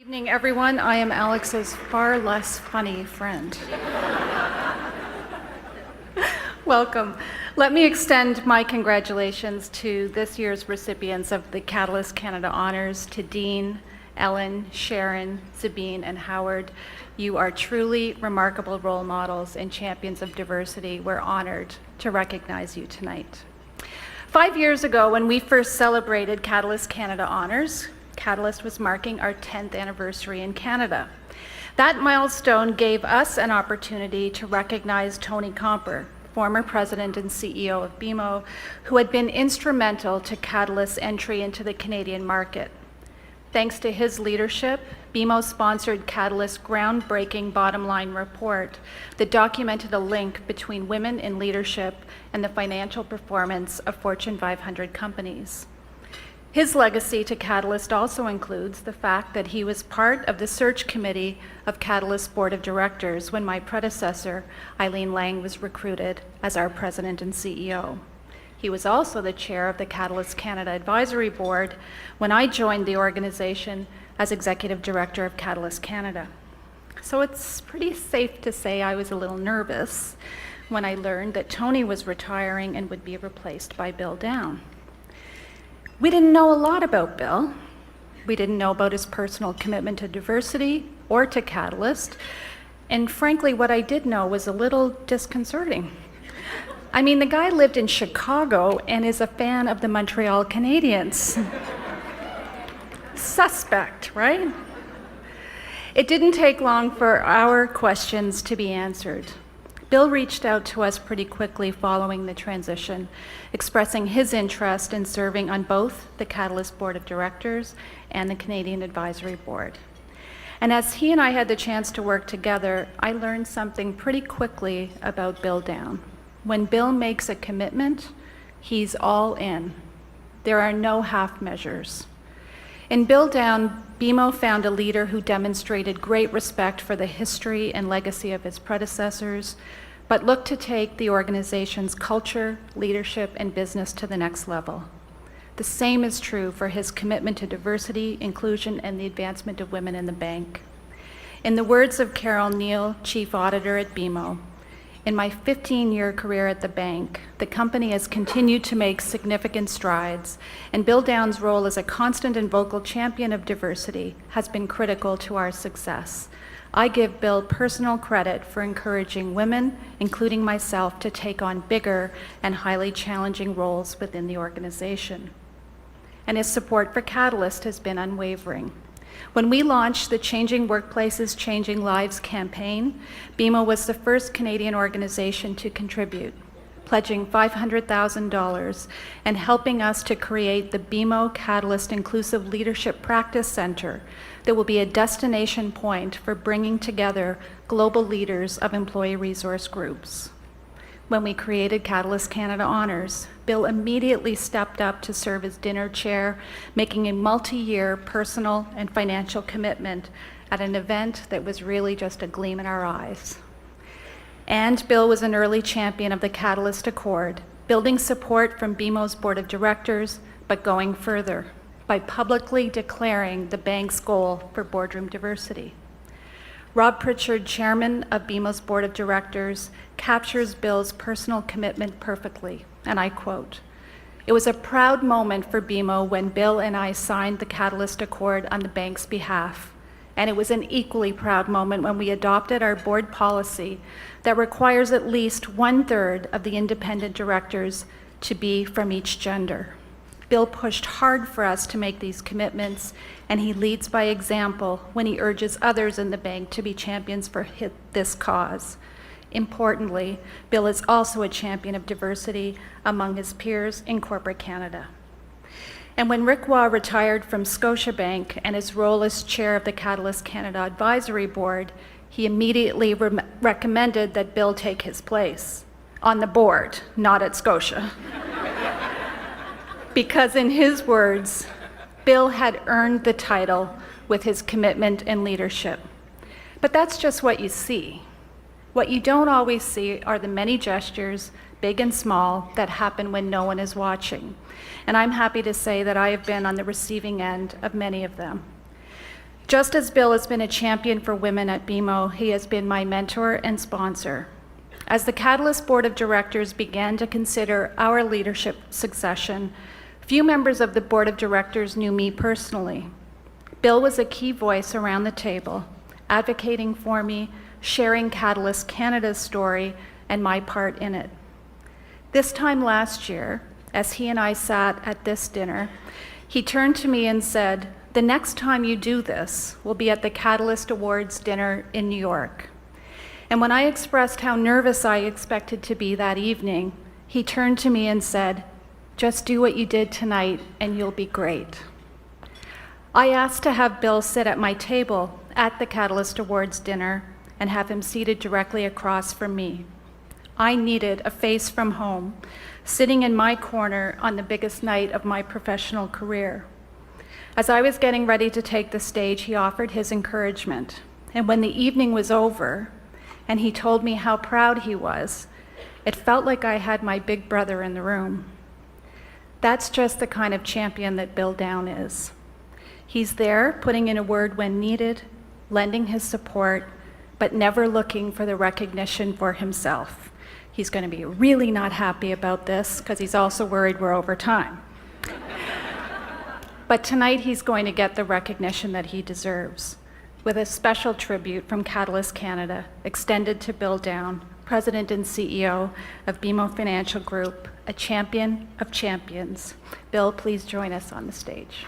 Good evening, everyone. I am Alex's far less funny friend. Welcome. Let me extend my congratulations to this year's recipients of the Catalyst Canada Honors, to Dean, Ellen, Sharon, Sabine, and Howard. You are truly remarkable role models and champions of diversity. We're honored to recognize you tonight. 5 years ago, when we first celebrated Catalyst Canada Honors, Catalyst was marking our 10th anniversary in Canada. That milestone gave us an opportunity to recognize Tony Comper, former president and CEO of BMO, who had been instrumental to Catalyst's entry into the Canadian market. Thanks to his leadership, BMO sponsored Catalyst's groundbreaking bottom line report that documented a link between women in leadership and the financial performance of Fortune 500 companies. His legacy to Catalyst also includes the fact that he was part of the search committee of Catalyst's board of directors when my predecessor, Eileen Lang, was recruited as our president and CEO. He was also the chair of the Catalyst Canada Advisory Board when I joined the organization as executive director of Catalyst Canada. So it's pretty safe to say I was a little nervous when I learned that Tony was retiring and would be replaced by Bill Downe. We didn't know a lot about Bill. We didn't know about his personal commitment to diversity or to Catalyst. And frankly, what I did know was a little disconcerting. I mean, the guy lived in Chicago and is a fan of the Montreal Canadiens. Suspect, right? It didn't take long for our questions to be answered. Bill reached out to us pretty quickly following the transition, expressing his interest in serving on both the Catalyst Board of Directors and the Canadian Advisory Board. And as he and I had the chance to work together, I learned something pretty quickly about Bill Downe. When Bill makes a commitment, he's all in. There are no half measures. In Bill Downe, BMO found a leader who demonstrated great respect for the history and legacy of his predecessors, but looked to take the organization's culture, leadership, and business to the next level. The same is true for his commitment to diversity, inclusion, and the advancement of women in the bank. In the words of Carol Neal, Chief Auditor at BMO, "In my 15-year career at the bank, the company has continued to make significant strides, and Bill Downe's role as a constant and vocal champion of diversity has been critical to our success. I give Bill personal credit for encouraging women, including myself, to take on bigger and highly challenging roles within the organization." And his support for Catalyst has been unwavering. When we launched the Changing Workplaces, Changing Lives campaign, BMO was the first Canadian organization to contribute, pledging $500,000 and helping us to create the BMO Catalyst Inclusive Leadership Practice Center that will be a destination point for bringing together global leaders of employee resource groups. When we created Catalyst Canada Honors, Bill immediately stepped up to serve as dinner chair, making a multi-year personal and financial commitment at an event that was really just a gleam in our eyes. And Bill was an early champion of the Catalyst Accord, building support from BMO's board of directors, but going further by publicly declaring the bank's goal for boardroom diversity. Rob Pritchard, chairman of BMO's board of directors, captures Bill's personal commitment perfectly, and I quote, "It was a proud moment for BMO when Bill and I signed the Catalyst Accord on the bank's behalf, and it was an equally proud moment when we adopted our board policy that requires at least 1/3 of the independent directors to be from each gender. Bill pushed hard for us to make these commitments, and he leads by example when he urges others in the bank to be champions for this cause. Importantly, Bill is also a champion of diversity among his peers in corporate Canada." And when Rick Waugh retired from Scotiabank and his role as chair of the Catalyst Canada Advisory Board, he immediately recommended that Bill take his place on the board, not at Scotia. Because in his words, Bill had earned the title with his commitment and leadership. But that's just what you see. What you don't always see are the many gestures, big and small, that happen when no one is watching. And I'm happy to say that I have been on the receiving end of many of them. Just as Bill has been a champion for women at BMO, he has been my mentor and sponsor. As the Catalyst Board of Directors began to consider our leadership succession, few members of the Board of Directors knew me personally. Bill was a key voice around the table, advocating for me, sharing Catalyst Canada's story and my part in it. This time last year, as he and I sat at this dinner, he turned to me and said, "The next time you do this will be at the Catalyst Awards dinner in New York." And when I expressed how nervous I expected to be that evening, he turned to me and said, "Just do what you did tonight and you'll be great." I asked to have Bill sit at my table at the Catalyst Awards dinner and have him seated directly across from me. I needed a face from home, sitting in my corner on the biggest night of my professional career. As I was getting ready to take the stage, he offered his encouragement. And when the evening was over, and he told me how proud he was, it felt like I had my big brother in the room. That's just the kind of champion that Bill Down is. He's there, putting in a word when needed, lending his support, but never looking for the recognition for himself. He's going to be really not happy about this because he's also worried we're over time. But tonight he's going to get the recognition that he deserves, with a special tribute from Catalyst Canada extended to Bill Down, President and CEO of BMO Financial Group, a champion of champions. Bill, please join us on the stage.